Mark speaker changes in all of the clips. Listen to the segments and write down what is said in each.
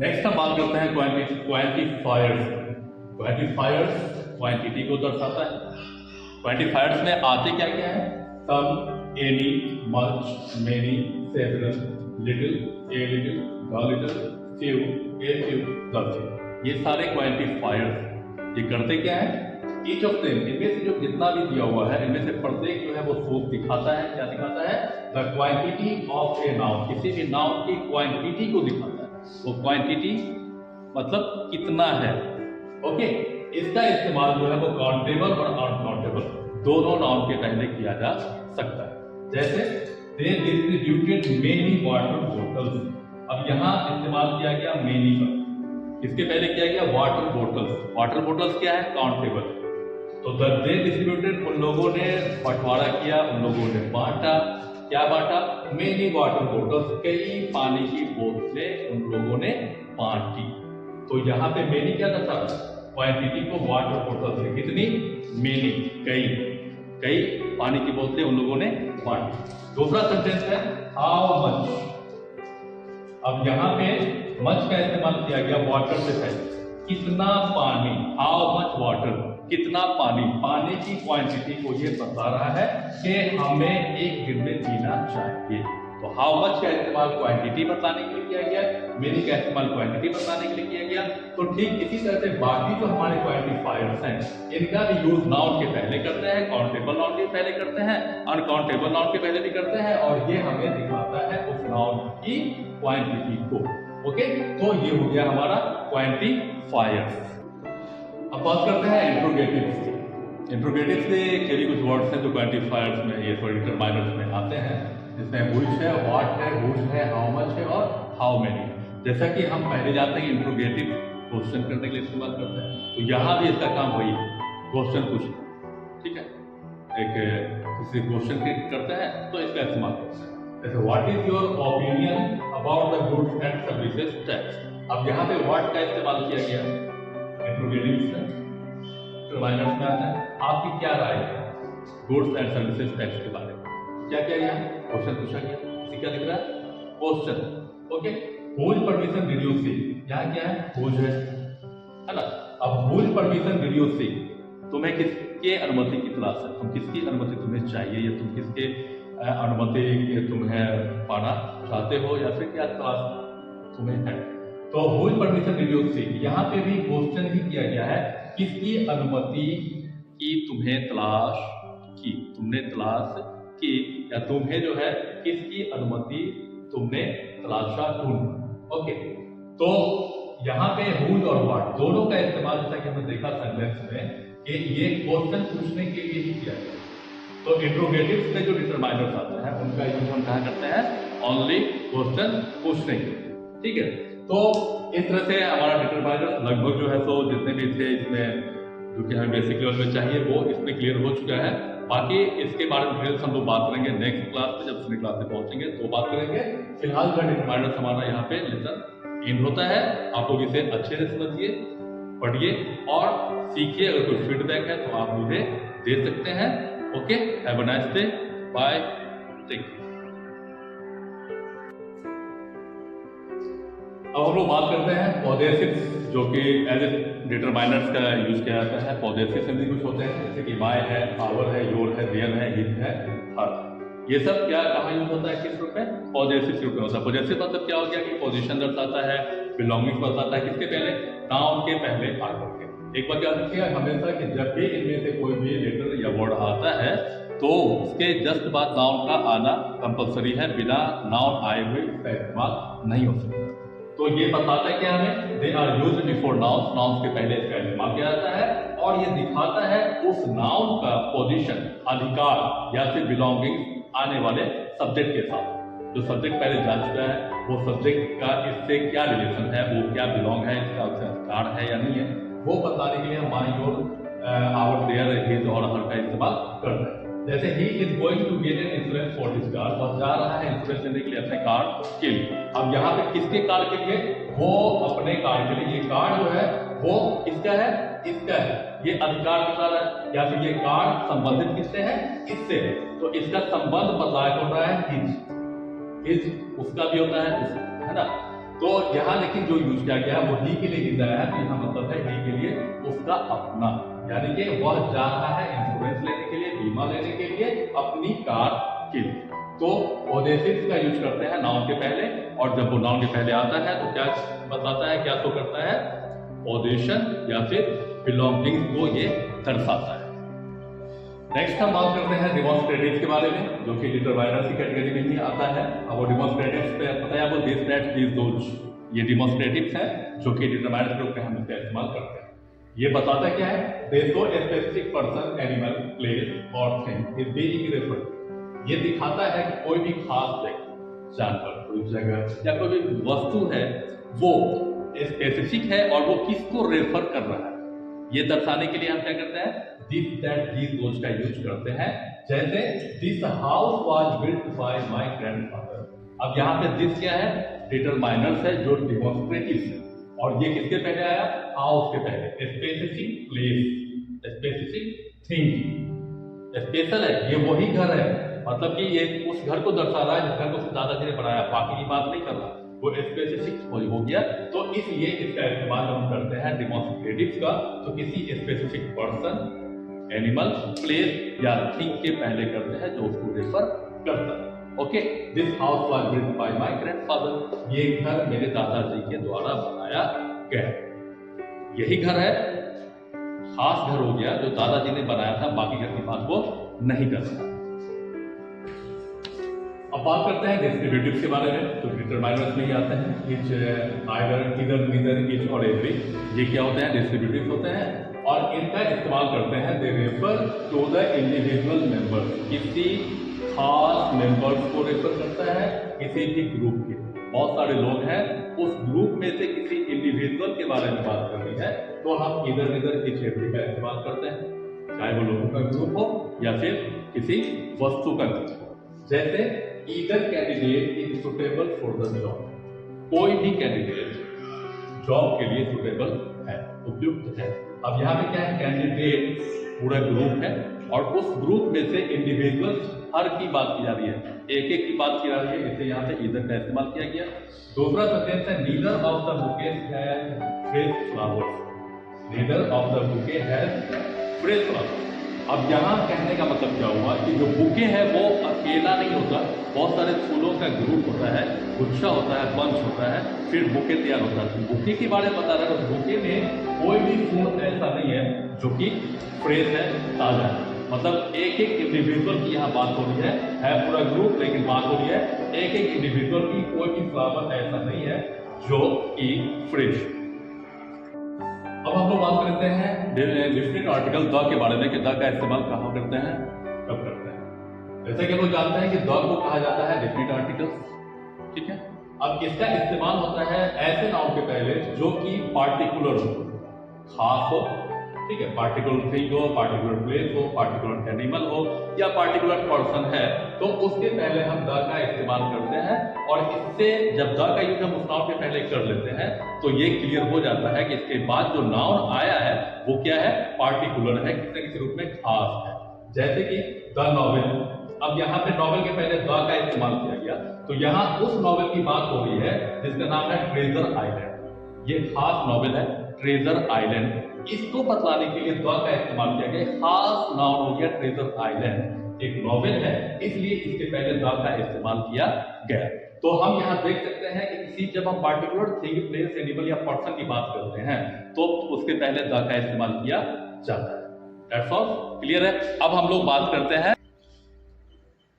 Speaker 1: Next हम बात करते हैं क्वांटिफायर्स। क्वांटिफायर्स क्वांटिटी को दर्शाता है। क्वांटिफायर्स में आते क्या क्या है? Some, any, much, many, several, little, a little, the little, few, a few, the few. ये सारे क्वांटिफायर्स ये करते क्या है? ईच ऑफ देम, इनमें से जो जितना भी दिया हुआ है इनमें से प्रत्येक जो है वो शोध दिखाता है। क्या दिखाता है? The quantity of a noun, किसी भी नाउन की क्वांटिटी को दिखाता है। वो क्वांटिटी मतलब कितना है। ओके, इसका इस्तेमाल जो है वो काउंटेबल और अनकाउंटेबल दोनों नाउन के पहले किया जा सकता है। जैसे दे डिस्ट्रीब्यूटेड मेनी वाटर बोटल्स। अब यहाँ इस्तेमाल किया गया मेनी का, इसके पहले किया गया वाटर बोटल्स। वाटर बोटल्स क्या है? काउंटेबल। तो दे डिस्ट्रीब्यूटेड, उन लोगों ने बंटवारा किया, उन लोगों ने बांटा। क्या बांटा? मेनी वाटर बोटल्स, कई पानी की बोतलें उन लोगों ने बांटी। तो यहाँ पे मेनी क्या था? क्वांटिटी को वाटर बोतल से कितनी? मेनी, कई पानी की बोतलें उन लोगों ने बांटी। दूसरा सेंटेंस है हाउ मच। अब यहाँ पे मच का इस्तेमाल किया गया वाटर से पहले। कितना पानी, हाउ मच वाटर, कितना पानी, पानी की क्वांटिटी को ये बता रहा है कि हमें एक दिन में पीना चाहिए। तो हाउ मच का इस्तेमाल क्वांटिटी बताने के लिए किया गया, मेनी का इस्तेमाल क्वांटिटी बताने के लिए किया गया। तो ठीक इसी तरह से बाकी जो हमारे क्वांटिफायर्स हैं इनका भी यूज नाउन के पहले करते हैं, काउंटेबल नाउन के पहले करते हैं, अनकाउंटेबल नाउन के पहले भी करते हैं, और ये हमें दिखाता है उस नाउन की क्वांटिटी को। ओके, तो ये हो गया हमारा क्वांटिफायर्स। अब बात करते हैं इंट्रोगेटिव्स की। इंट्रोगेटिव्स के भी कुछ वर्ड्स हैं जो क्वांटिफायर्स में, ये सॉरी डिटरमाइनर्स में आते हैं, जिसमें व्हिच है, व्हाट है, हुज है, हाउ मच है और हाउ मेनी। जैसा कि हम पहले जानते हैं इंट्रोगेटिव क्वेश्चन करने के लिए इस्तेमाल करते हैं, तो यहाँ भी इसका काम वही है, क्वेश्चन पूछना। ठीक है, एक किसी क्वेश्चन करते हैं तो इसका इस्तेमाल करते हैं। जैसे what is your opinion about the goods and services tax. अब यहाँ पे व्हाट का इस्तेमाल किया गया इंट्रोगेटिव्स में, डिटरमाइनर्स में आता है। आपकी क्या राय है गुड्स एंड सर्विसेज टैक्स के बारे में? क्या किया गया? क्वेश्चन पूछा गया। इसी क्या लिख रहा है? Question. Okay, whose permission did you seek. यहाँ क्या है? हुज है ना। अब whose permission did you seek, तुम्हें किसके अनुमति की तलाश है? तुम किसकी अनुमति तुम्हें चाहिए, या तुम किसके अनुमति तुम्हें पाना चाहते हो, या फिर क्या तलाश तुम्हें है? तो whose permission did you seek, यहाँ पे भी क्वेश्चन ही किया गया है, किसकी अनुमति की तुम्हें तलाश की, तुमने तलाश की, या तुम्हें जो है किसकी अनुमति तुमने तलाशा ढूंढा। ओके, तो यहाँ पे हुज और व्हाट दोनों का इस्तेमाल, जैसा कि हमने देखा सेंटेंस में, कि ये क्वेश्चन पूछने के लिए ही किया गया। तो इंट्रोगेटिव्स में जो डिटरमाइनर्स आते हैं उनका यूज हम कहाँ करते हैं? ओनली क्वेश्चन पूछने के लिए। ठीक है, तो इस तरह से हमारा डिटरमाइनर लगभग जो है तो जितने भी थे इसमें, जो कि हमें बेसिक लेवल में चाहिए, वो इसमें क्लियर हो चुका है। बाकी इसके बारे में डिटेल्स हम लोग बात करेंगे नेक्स्ट क्लास में, जब दूसरी क्लास में पहुंचेंगे तो बात करेंगे। फिलहाल जो डिटरमाइनर्स हमारा यहाँ पे लेसन एंड होता है। आप लोग इसे अच्छे से समझिए, पढ़िए और सीखिए। अगर कोई फीडबैक है तो आप मुझे दे सकते हैं। Okay, have a nice day, bye, take care. अब हम लोग बात करते हैं पॉजेसिव्स, जो कि एज ए डिटरमाइनर्स का यूज किया जाता है। पॉजेसिव्स में भी कुछ होते हैं, जैसे कि माय है, आवर है, योर है, देयर है, हिज है, हर। ये सब क्या कहाँ यूज होता है? किस रूप में? पॉजेसिव रूप में होता है। पॉजेसिव मतलब क्या हो गया कि पोजीशन दर्शाता है, बिलोंगिंग बताता है, किसके पहले? नाउन के पहले आकर के। एक बात याद रखिए हमेशा कि जब भी इनमें से कोई भी लेटर या वर्ड आता है तो उसके जस्ट बाद नाउन का आना कंपलसरी है, बिना नाउन आए हुए इसका इस्तेमाल नहीं हो सकता। तो ये बताता है क्या हमें? They are used before nouns, nouns के पहले इसका इस्तेमाल किया जाता है, और ये दिखाता है उस नाउन का पोजीशन, अधिकार या फिर बिलोंगिंग आने वाले सब्जेक्ट के साथ। जो सब्जेक्ट पहले जा चुका है वो सब्जेक्ट का इससे क्या रिलेशन है, वो क्या बिलोंग है, इसका उससे अधिकार है या नहीं है, वो बताने के लिए हम my, your, our, their, his और हर का इस्तेमाल करते हैं। जैसे he is going to get an insurance for his car, वह जा रहा है इंश्योरेंस लेने के लिए अपने कार के लिए। अब यहाँ पे किसके कार के लिए? वो अपने कार के लिए। ये कार जो है वो किसका है? इसका है। ये अधिकार दिखा रहा है, या फिर ये कार संबंधित किससे है? इससे है। तो इसका संबंध बताया कौन रहा है? हिज। हिज उसका भी होता है ना। तो यहाँ लेकिन जो यूज किया गया है वो ही के लिए यूज आया है, तो यहाँ मतलब है ही के लिए उसका अपना, यानी कि वह जा रहा है इंश्योरेंस लेने के लिए, बीमा लेने के लिए अपनी कार के लिए। तो पोजेसिव्स का यूज करते हैं नाउन के पहले, और जब वो नाउन के पहले आता है तो क्या बताता है, क्या शो करता है, पोजेशन या फिर बिलोंगिंग को ये दर्शाता है। नेक्स्ट हम बात करते हैं डिमॉन्स्ट्रेटिव्स के बारे में, जो कि डिटरमाइनर्स की कैटेगरी में ही आता है। अब वो डिमॉन्स्ट्रेटिव्स पे पता है आपको, दिस दैट दिस दोज, ये डिमॉन्स्ट्रेटिव्स हैं जो कि डिटरमाइनर के रूप में हम इसका इस्तेमाल करते हैं। ये बताता क्या है, दे show a specific person, animal, place और थिंग इज बीइंग रेफर्ड। ये दिखाता है कि कोई भी खास व्यक्ति, जानवर, कोई जगह या कोई भी वस्तु है वो स्पेसिफिक है और वो किसको रेफर कर रहा है, ये दर्शाने के लिए हम क्या करते हैं, दिस दैट दिस दोज का यूज करते हैं। जैसे this house was built by my grandfather. अब यहाँ पे दिस क्या है, डिटरमाइनर्स है जो डिमॉन्स्ट्रेटिव्स है, और ये किसके पहले आया, हाउस के पहले, specific place, specific thing, special है, ये वही घर है, मतलब कि ये उस घर को दर्शा रहा है जिस घर को उसके दादाजी ने बनाया, बाकी की बात नहीं कर रहा, वो स्पेसिफिक हो गया। तो इसलिए इसका इस्तेमाल हम करते हैं डिमॉन्स्ट्रेटिव्स का, तो किसी स्पेसिफिक पर्सन, एनिमल, प्लेस या थिंग के पहले करते हैं जो उसको रेफर करता है। Okay, this house was built by my grandfather, ये घर मेरे दादाजी के द्वारा बनाया गया, यही घर है, खास घर हो गया जो दादाजी ने बनाया था, बाकी घर की बात वो नहीं करता। अब बात करते हैं डिस्ट्रीब्यूटिव्स के बारे में, तो डिटरमाइनर्स में ही आते हैं, etch, either, either, neither, etch और एवरी, ये क्या होते हैं, डिस्ट्रीब्यूटिव्स होते हैं, और इनका इस्तेमाल करते हैं, they refer to the individual members, किसी खास मेंबर्स को रेफर करता है, किसी भी ग्रुप के, बहुत सारे लोग हैं, उस ग्रुप में से किसी इंडिविजुअल के बारे में बात करनी है तो हम ईदर, नीदर, इच, एवरी का इस्तेमाल करते हैं, चाहे वो लोगों का ग्रुप हो या फिर किसी वस्तु का ग्रुप हो। जैसे either candidate is suitable for the job, कोई भी कैंडिडेट जॉब के लिए सुटेबल है, उपयुक्त है। अब यहाँ पे क्या है, कैंडिडेट पूरा ग्रुप है और उस ग्रुप में से इंडिविजुअल्स हर की बात की जा रही है, एक एक की बात की जा रही है, इसलिए यहाँ पे ईदर का इस्तेमाल किया गया। दूसरा सेंटेंस है, neither of the bouquet has fresh flowers, neither of the bouquet has fresh flowers. अब यहाँ कहने का मतलब क्या हुआ कि जो बुके है वो अकेला नहीं होता, बहुत सारे फूलों का ग्रुप होता है, गुच्छा होता है, बंच होता है, फिर बुके तैयार होता है। बुके के बारे में बता रहा है, तो बुके में कोई भी फूल ऐसा नहीं है जो कि फ्रेश है, ताजा है, मतलब एक एक इंडिविजुअल की यहाँ बात हो रही है पूरा ग्रुप, लेकिन बात हो रही है एक एक इंडिविजुअल की, कोई भी फ्लावर ऐसा नहीं है जो कि फ्रेश। अब हम लोग बात करते हैं डिफरेंट आर्टिकल द के बारे में, कि द का इस्तेमाल कहाँ करते हैं, कब करते हैं। जैसे कि हम लोग जानते हैं कि द को कहा जाता है डिफरेंट आर्टिकल्स, ठीक है। अब इसका इस्तेमाल होता है ऐसे नाउन के पहले जो कि पार्टिकुलर हो, खास हो, ठीक है, पार्टिकुलर थिंग हो, पार्टिकुलर प्लेस हो, पार्टिकुलर एनिमल हो या पार्टिकुलर पर्सन है, तो उसके पहले हम द का इस्तेमाल करते हैं। और इससे जब द का यूज हम उस नाउन के पहले कर लेते हैं तो ये क्लियर हो जाता है कि इसके बाद जो नाउन आया है वो क्या है, पार्टिकुलर है, किसी न किसी रूप में खास है। जैसे कि द नॉवेल, अब यहाँ पे नॉवेल के पहले द का इस्तेमाल किया गया, तो यहाँ उस नॉवेल की बात हो रही है जिसका नाम है ट्रेजर आइलैंड, ये खास नॉवेल है ट्रेजर आइलैंड। इसको बतलाने के लिए द का इस्तेमाल किया गया, खास नाउन हो गया ट्रेजर आइलैंड, एक नॉवेल है, इसलिए इसके पहले द का इस्तेमाल किया गया। तो हम यहाँ देख सकते हैं कि किसी जब हम पार्टिकुलर थिंग, प्लेस, एनिमल या पर्सन की बात करते हैं तो उसके पहले द का इस्तेमाल किया जाता है। दैट्स ऑल, क्लियर है। अब हम लोग बात करते हैं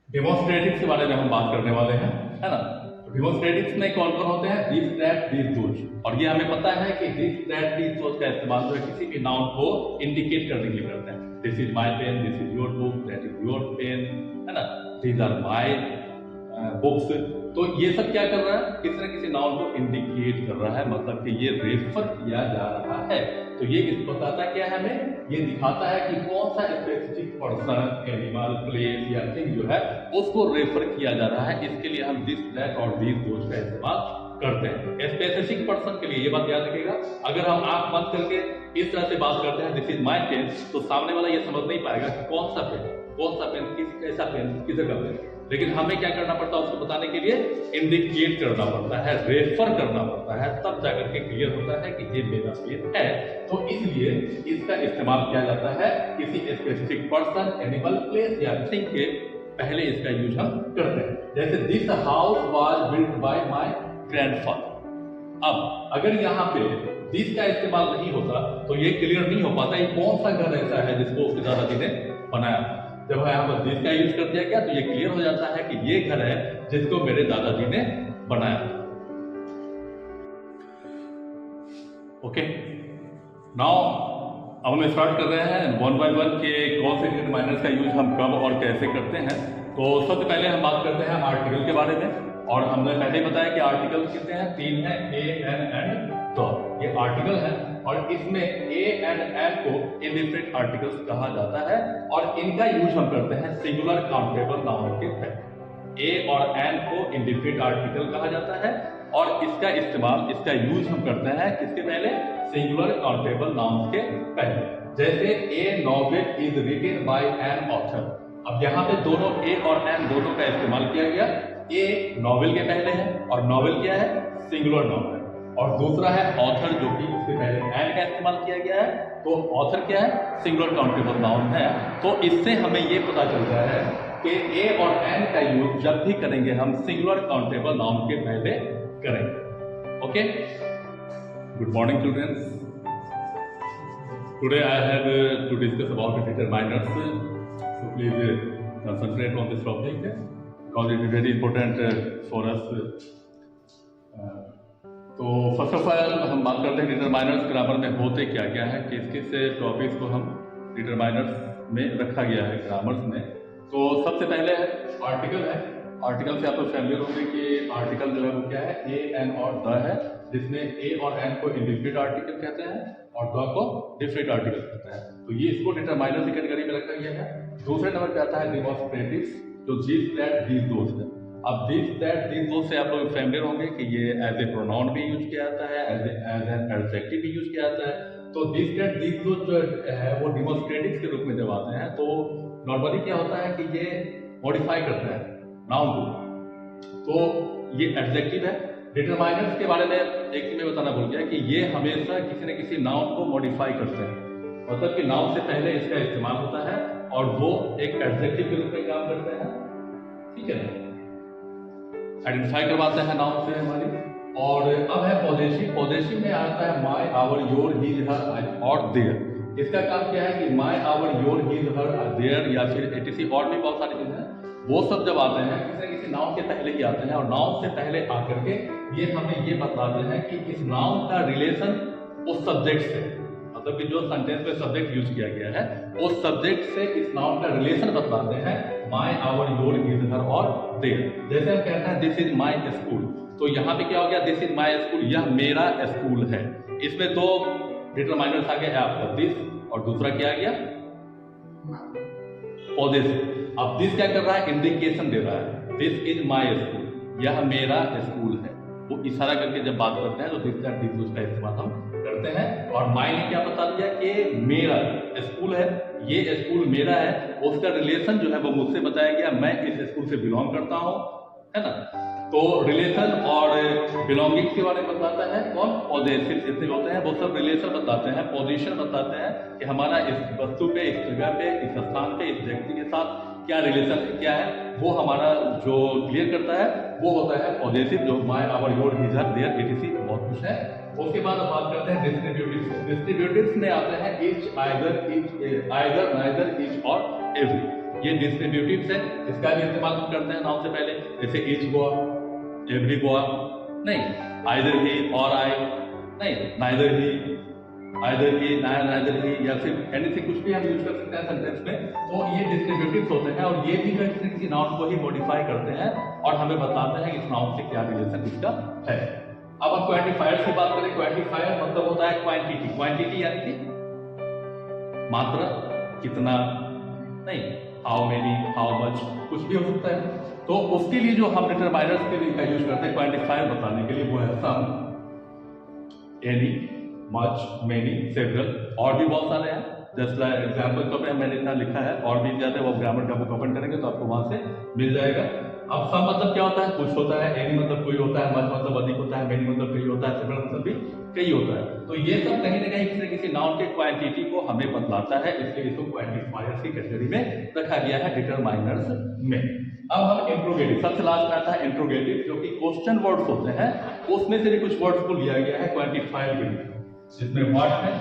Speaker 1: डेमोन्स्ट्रेटिव्स के बारे में, हम बात करने वाले हैं, है ना। डेमोन्स्ट्रेटिव्स में कौन कौन होते हैं, दिस दैट दिस दोज, और ये हमें पता है कि दिस दैट दिस दोज का इस्तेमाल जो है किसी भी नाउन को इंडिकेट करने के लिए करते हैं। This is my pen, this is your book, that is your pen, है ना, दीज आर माय बुक्स। तो ये सब क्या कर रहा है, किसी न किसी नाउन को इंडिकेट कर रहा है, मतलब कि ये रेफर किया जा रहा है। तो ये बताता क्या है हमें, ये दिखाता है कि कौन सा स्पेसिफिक पर्सन, एनिमल, प्लेस या थिंग जो है उसको रेफर किया जा रहा है। इसके लिए हम दिस दैट और दीज दोज का इस्तेमाल करते हैं। स्पेसिफिक पर्सन के लिए ये बात याद रखिएगा, अगर हम आंख बंद करके इस तरह से बात करते हैं दिस इज माय पेन, तो सामने वाला ये समझ नहीं पाएगा कि कौन सा पेन, कैसा पेन, किसका पेन, लेकिन हमें क्या करना पड़ता है उसको बताने के लिए इंडिकेट करना पड़ता है, रेफर करना पड़ता है, तब जाकर के क्लियर होता है कि ये मेरा पेन है। तो इसलिए इसका इस्तेमाल किया जाता है किसी स्पेसिफिक पर्सन, एनिमल, प्लेस या थिंग के पहले इसका यूज हम करते हैं। जैसे this house was built by my grandfather. अब अगर यहाँ पे दिस का इस्तेमाल नहीं होता तो ये क्लियर नहीं हो पाता ये कौन सा घर ऐसा है जिसको उसके दादाजी ने बनाया। जब यहाँ पर दिस का यूज कर दिया गया तो ये क्लियर हो जाता है कि ये घर है जिसको मेरे दादाजी ने बनाया। ओके, नाउ अब हम स्टार्ट कर रहे हैं 1 by 1 के कौन से डिटरमाइनर्स का यूज हम कब और कैसे करते हैं। तो सबसे पहले हम बात करते हैं आर्टिकल के बारे में, और हमने पहले ही बताया कि आर्टिकल कितने हैं, 3 हैं, ए, एन एंड द। ये आर्टिकल है और इसमें ए एंड एन को इंडिफिनिट आर्टिकल्स कहा जाता है और इनका यूज हम करते हैं सिंगुलर काउंटेबल नाउन के पहले। ए और एन को इंडिफिनिट आर्टिकल कहा जाता है और इसका इस्तेमाल, इसका यूज हम करते हैं किसके पहले, सिंगुलर काउंटेबल नाउन के पहले। जैसे a novel is written by an author. अब यहाँ पे दोनों ए और एन दोनों का इस्तेमाल किया गया। ए नॉवेल के पहले है और नॉवेल क्या है, सिंगुलर नाउन है, और दूसरा है ऑथर जो कि उसके पहले एन का इस्तेमाल किया गया है। तो ऑथर क्या है, सिंगुलर काउंटेबल नाउन है। तो इससे हमें ये पता चलता है कि ए और एन का यूज जब भी करेंगे हम सिंगुलर काउंटेबल नाउन के पहले करेंगे। Okay, good morning childrens. Today I have to discuss about determiners, so please concentrate on this topic because it is very important for us. तो फर्स्ट ऑफ ऑल हम बात करते हैं डिटरमाइनर्स ग्रामर में होते क्या क्या है, किस किस टॉपिक्स को हम डिटरमाइनर्स में रखा गया है ग्रामर्स में। तो सबसे पहले आर्टिकल है। आर्टिकल से आप लोग फैमिलियर होंगे कि आर्टिकल जो है वो क्या है, ए, एन और द है, जिसमें ए और एन को इंडिफिनिट आर्टिकल कहते हैं और द को डिफिनिट आर्टिकल कहते हैं। तो ये इसको डिटरमाइनर की कैटेगरी में रखा गया है। दूसरे नंबर पे आता है डिमॉन्स्ट्रेटिव्स, जो दिस, दैट, दीज, दोज है। अब दिस, दैट, दीज, दोज से आप लोग फैमिलियर होंगे कि ये एज ए प्रोनाउन भी यूज किया जाता है, एज एन एडजेक्टिव भी यूज किया जाता है। तो दिस, दैट, दीज, दोज जो है वो डिमॉन्स्ट्रेटिव्स के रूप में जब आते हैं तो नॉर्मली क्या होता है कि ये मॉडिफाई करता है नाउन को, तो ये एडजेक्टिव है। डिटरमाइनर्स के बारे में एक चीज मैं बताना भूल गया कि ये हमेशा किसी न किसी नाउन को मॉडिफाई करते हैं, मतलब कि नाउन से पहले इसका इस्तेमाल होता है और वो एक एडजेक्टिव के रूप में काम करते हैं। ठीक है, आइडेंटिफाई करवाते हैं नाउन से हमारी। और अब है पॉजेसिव। पॉजेसिव में आता है my, our, your, his, her और देयर। इसका काम क्या है कि my, our, your, his, her, their या फिर एटीसी और भी बहुत सारी चीजें हैं, वो सब जब आते हैं किसी न किसी नाउन के पहले ही आते हैं और नाउन से पहले आकर के ये हमें ये बताते हैं कि इस नाउन का रिलेशन उस सब्जेक्ट से, मतलब कि जो सेंटेंस में सब्जेक्ट यूज किया गया है उस सब्जेक्ट से इस नाउन का रिलेशन बताते हैं my, our, your, his, her और देयर। जैसे हम कहते हैं दिस इज माय स्कूल, तो यहाँ पे क्या हो गया, दिस इज माय स्कूल, यह मेरा स्कूल है। इसमें दो डिटरमाइनर्स आ गए हैं आपका, दिस और दूसरा क्या आ गया, पॉजेसिव। अब दिस क्या कर रहा है, इंडिकेशन दे रहा है, दिस इज माय स्कूल, यह मेरा स्कूल है। वो इशारा करके जब बात करते हैं तो दिस दैट दीज दोज का इस्तेमाल हम करते हैं। और माय ने क्या बता दिया कि मेरा स्कूल है, ये स्कूल मेरा है, उसका रिलेशन जो है वो मुझसे बताया गया, मैं इस स्कूल से बिलोंग करता हूँ, है ना। तो रिलेशन और बिलोंगिंग के बारे में बताता है कौन, पॉजेसिव जितने होते हैं वो सब रिलेशन बताते हैं, पोजीशन बताते हैं कि हमारा इस वस्तु पे, इस जगह पे, इस स्थान पे, इस व्यक्ति के साथ क्या रिलेशन क्या है, वो हमारा जो क्लियर करता है वो होता है पॉजेसिव, जो my, our, your, his, her, their, etc बहुत कुछ है। उसके बाद हम बात करते हैं डिस्ट्रीब्यूटिव्स। डिस्ट्रीब्यूटिव्स में आते हैं ईच, आइदर, नाइदर, ईच और एवरी। ये डिस्ट्रीब्यूटिव्स है, इसका भी इस्तेमाल हम करते हैं नाउन से पहले, जैसे ईच गोआ, एवरी गोआ नहीं, आइदर ही और आई नहीं, neither he, either he, neither he, या फिर एनीथिंग कुछ भी हम यूज कर सकते हैं सेंटेंस में। तो ये डिस्ट्रीब्यूटिव्स होते हैं और ये भी किसी नाउन को ही मॉडिफाई करते हैं और हमें बताते हैं इस नाउन से क्या रिलेशन इसका है। अब हम क्वांटिफायर की बात करें। क्वांटिफायर मतलब होता है क्वांटिटी। क्वांटिटी यानी कि मात्रा, कितना नहीं, हाउ मेनी, हाउ मच, कुछ भी हो सकता है। तो उसके लिए जो हम डिटरमाइनर्स के लिए का यूज करते हैं क्वांटिफायर बताने के लिए, वो है some, any, much, many, several और भी बहुत सारे हैं। जस्ट एग्जाम्पल तो मैंने इतना लिखा है, और भी ज्यादा वो ग्रामर का बुक ओपन करेंगे तो आपको वहां से मिल जाएगा। अब सम मतलब क्या होता है, कुछ होता है, एनी मतलब कोई होता है, मच मतलब अधिक होता है, मेनी मतलब कई होता है, सिमिलर मतलब भी कई होता है। तो ये सब कहीं ना कहीं किसी नाउन के क्वांटिटी को हमें बतलाता है, इसलिए इसको क्वांटिफायर्स की कैटेगरी में रखा गया है डिटरमाइनर्स में। अब हम इंट्रोगेटिव, सबसे लास्ट में आता है इंट्रोगेटिव, जो कि क्वेश्चन वर्ड्स होते हैं, उसमें से भी कुछ वर्ड्स को लिया गया है क्वांटिफायर के लिए, जिसमें व्हाट है,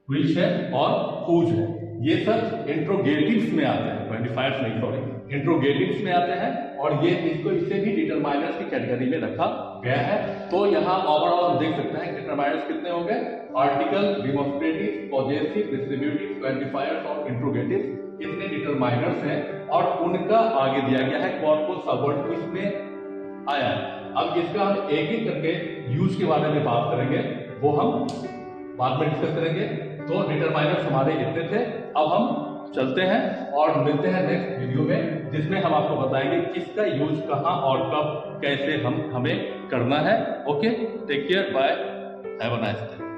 Speaker 1: व्हिच है और हुज है। ये सब इंट्रोगेटिव्स में आते हैं, क्वांटिफायर्स नहीं, सॉरी, इंट्रोगेटिव्स में आते हैं, और ये इसको इससे भी डिटरमाइनर्स की कैटेगरी में रखा गया है। तो यहाँ ओवरऑल देख सकते हैं डिटरमाइनर्स कितने हो गए, article, demonstrative, possessive, distributive, quantifiers और इंट्रोगेटिव, इतने डिटरमाइनर्स हैं, और उनका आगे दिया गया है कौन कौन सा वर्ड इसमें आया है। अब इसका हम एक एक करके यूज के बारे में बात करेंगे, वो हम बाद में डिस्कस करेंगे। तो डिटरमाइनर्स हमारे इतने थे। अब हम चलते हैं और मिलते हैं नेक्स्ट वीडियो में, जिसमें हम आपको बताएंगे किसका यूज कहाँ और कब कैसे हमें करना है। Okay, take care, bye, have a nice day.